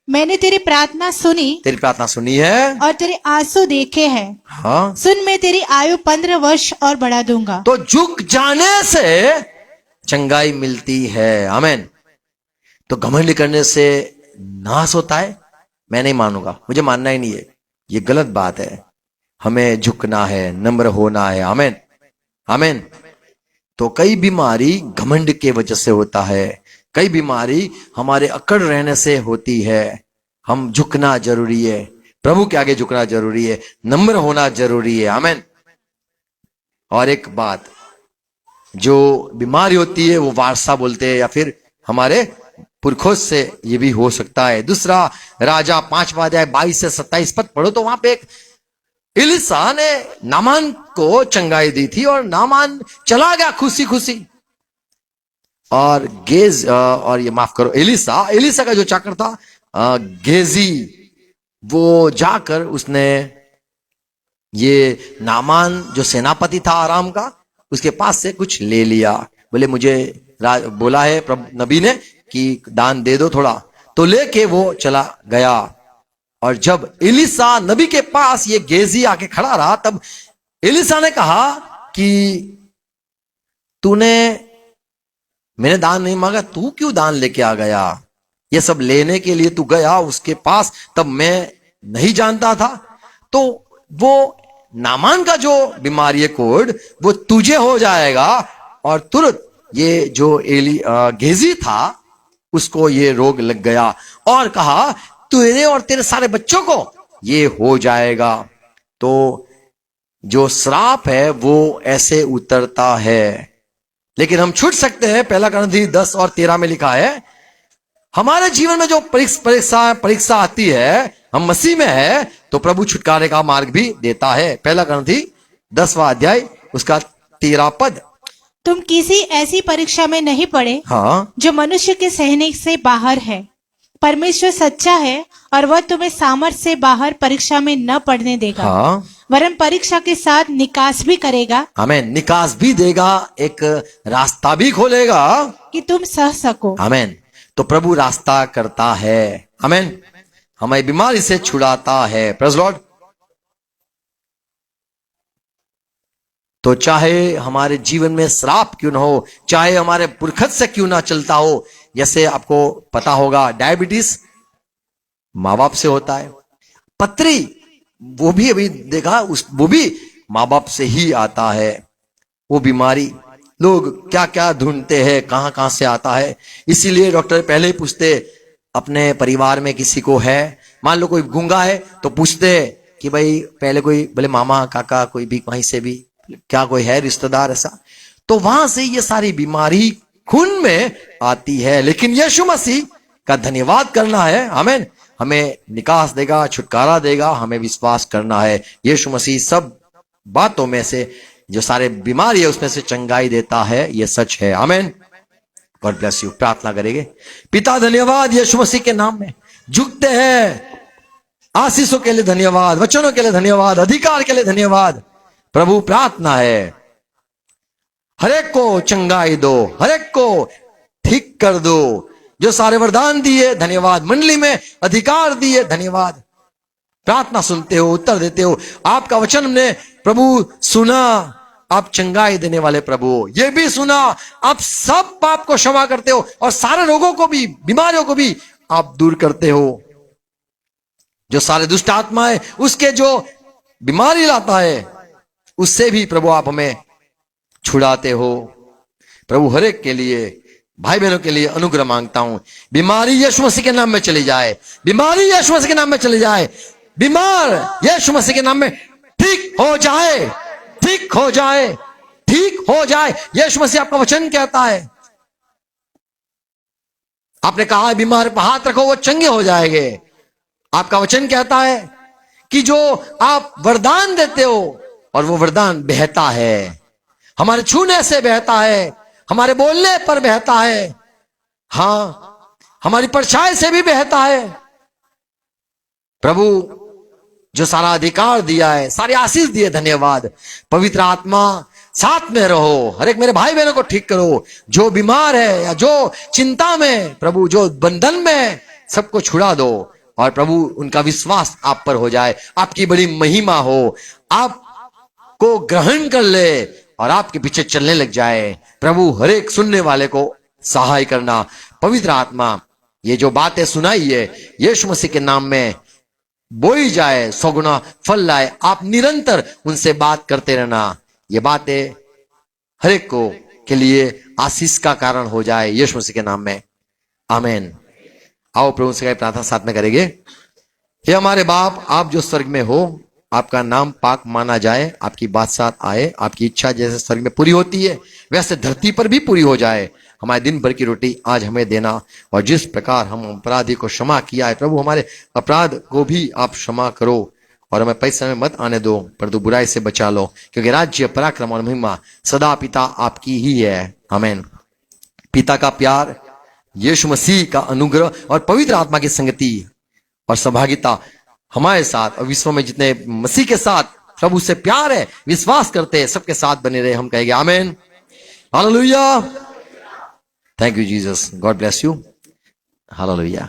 मैंने तेरी प्रार्थना सुनी, तेरी प्रार्थना सुनी है और तेरे आंसू देखे हैं। हाँ। सुन, मैं तेरी आयु 15 वर्ष और बढ़ा दूंगा। तो झुक जाने से चंगाई मिलती है। आमीन। तो घमंड करने से नाश होता है, मैं नहीं मानूंगा, मुझे मानना ही नहीं है, ये गलत बात है। हमें झुकना है, नम्र होना है। आमीन। आमीन। तो कई बीमारी घमंड के वजह से होता है, कई बीमारी हमारे अकड़ रहने से होती है। हम झुकना जरूरी है, प्रभु के आगे झुकना जरूरी है, नम्र होना जरूरी है। आमीन। और एक बात, जो बीमारी होती है वो वारसा बोलते हैं, या फिर हमारे पुरखों से ये भी हो सकता है। दूसरा राजा 5वां अध्याय 22 से 27 पद पढ़ो, तो वहां पे एक एलीसा ने नामान को चंगाई दी थी और नामान चला गया खुशी खुशी। और और ये माफ करो, एलीसा का जो चाकर था गेजी, वो जाकर उसने ये नामान जो सेनापति था आराम का, उसके पास से कुछ ले लिया। बोले मुझे बोला है प्रभु नबी ने कि दान दे दो थोड़ा, तो लेके वो चला गया। और जब एलीसा नबी के पास ये गेजी आके खड़ा रहा, तब एलीसा ने कहा कि मैंने दान नहीं मांगा, तू क्यों दान लेके आ गया? ये सब लेने के लिए तू गया उसके पास, तब मैं नहीं जानता था। तो वो नामान का जो बीमारी है कोड, वो तुझे हो जाएगा। और तुरंत ये जो गेजी था उसको ये रोग लग गया और कहा तेरे और तेरे सारे बच्चों को ये हो जाएगा। तो जो श्राप है वो ऐसे उतरता है, लेकिन हम छूट सकते हैं। 1 कुरिन्थियों 10 और 13 में लिखा है, हमारे जीवन में जो परीक्षा आती है, हम मसीह में है तो प्रभु छुटकारे का मार्ग भी देता है। 1 कुरिन्थियों 10वां अध्याय उसका 13 पद, तुम किसी ऐसी परीक्षा में नहीं पड़े हाँ, जो मनुष्य के सहने से बाहर है। परमेश्वर सच्चा है और वह तुम्हें सामर्थ्य से बाहर परीक्षा में न पड़ने देगा, हाँ, वरन परीक्षा के साथ निकास भी करेगा। आमीन। निकास भी देगा, एक रास्ता भी खोलेगा कि तुम सह सको। आमीन। तो प्रभु रास्ता करता है, आमीन। हमें बीमारी से छुड़ाता है। Praise Lord. तो चाहे हमारे जीवन में श्राप क्यों ना हो, चाहे हमारे पुरखत से क्यों ना चलता हो, जैसे आपको पता होगा डायबिटीज माँ बाप से होता है, पथरी वो भी अभी देखा वो भी माँ बाप से ही आता है। वो बीमारी लोग क्या क्या ढूंढते हैं, कहां कहां से आता है। इसीलिए डॉक्टर पहले ही पूछते अपने परिवार में किसी को है, मान लो कोई गूंगा है तो पूछते कि भाई पहले कोई बोले मामा काका कोई भी वहीं से भी क्या कोई है रिश्तेदार ऐसा, तो वहां से ये सारी बीमारी खून में आती है। लेकिन यीशु मसीह का धन्यवाद करना है। आमीन। हमें निकास देगा, छुटकारा देगा, हमें विश्वास करना है। यीशु मसीह सब बातों में से जो सारे बीमारी है उसमें से चंगाई देता है, ये सच है। आमीन। God bless you. प्रार्थना करेंगे। पिता धन्यवाद यीशु मसीह के नाम में झुकते हैं। आशीषों के लिए धन्यवाद, वचनों के लिए धन्यवाद, अधिकार के लिए धन्यवाद। प्रभु प्रार्थना है हरेक को चंगाई दो, हरेक को ठीक कर दो। जो सारे वरदान दिए धन्यवाद, मंडली में अधिकार दिए धन्यवाद। प्रार्थना सुनते हो, उत्तर देते हो। आपका वचन हमने प्रभु सुना, आप चंगाई देने वाले प्रभु। ये भी सुना आप सब पाप को क्षमा करते हो और सारे रोगों को भी, बीमारियों को भी आप दूर करते हो। जो सारे दुष्ट आत्मा है उसके जो बीमारी लाता है उससे भी प्रभु आप हमें छुड़ाते हो। प्रभु हर एक के लिए, भाई बहनों के लिए अनुग्रह मांगता हूं। बीमारी यीशु मसीह के नाम में चली जाए, बीमारी यीशु मसीह के नाम में चली जाए। बीमार यीशु मसीह के नाम में ठीक हो जाए, ठीक हो जाए, ठीक हो जाए। यीशु मसीह आपका वचन कहता है, आपने कहा बीमार पर हाथ रखो वो चंगे हो जाएंगे। आपका वचन कहता है कि जो आप वरदान देते हो और वो वरदान बहता है, हमारे छूने से बहता है, हमारे बोलने पर बहता है, हां हमारी परछाई से भी बहता है। प्रभु जो सारा अधिकार दिया है, सारी आशीष दिए, धन्यवाद। पवित्र आत्मा साथ में रहो, हर एक मेरे भाई बहनों को ठीक करो। जो बीमार है या जो चिंता में, प्रभु जो बंधन में, सबको छुड़ा दो और प्रभु उनका विश्वास आप पर हो जाए, आपकी बड़ी महिमा हो, आपको ग्रहण कर ले और आपके पीछे चलने लग जाए। प्रभु हर एक सुनने वाले को सहाय करना। पवित्र आत्मा ये जो बातें सुनाई है यीशु मसीह के नाम में बोई जाए, 100 गुना फल लाए। आप निरंतर उनसे बात करते रहना, ये बातें हर एक को के लिए आशीष का कारण हो जाए यीशु मसीह के नाम में। आमीन। आओ प्रभु से प्रार्थना साथ में करेंगे। हे हमारे बाप, आप जो स्वर्ग में हो, आपका नाम पाक माना जाए, आपकी बादशाह आए, आपकी इच्छा जैसे स्वर्ग में पूरी होती है वैसे धरती पर भी पूरी हो जाए। हमारे दिन भर की रोटी आज हमें देना, और जिस प्रकार हम अपराधी को क्षमा किया है प्रभु, हमारे अपराध को भी आप क्षमा करो और हमें पैसे में मत आने दो, परंतु बुराई से बचा लो, क्योंकि राज्य, पराक्रम और महिमा सदा पिता आपकी ही है। आमीन। पिता का प्यार, यीशु मसीह का अनुग्रह और पवित्र आत्मा की संगति और सहभागिता हमारे साथ और विश्व में जितने मसीह के साथ प्रभु से प्यार है, विश्वास करते हैं, सबके साथ बने रहे। हम कहेंगे आमीन। Hallelujah. Thank you Jesus. God bless you. Hallelujah.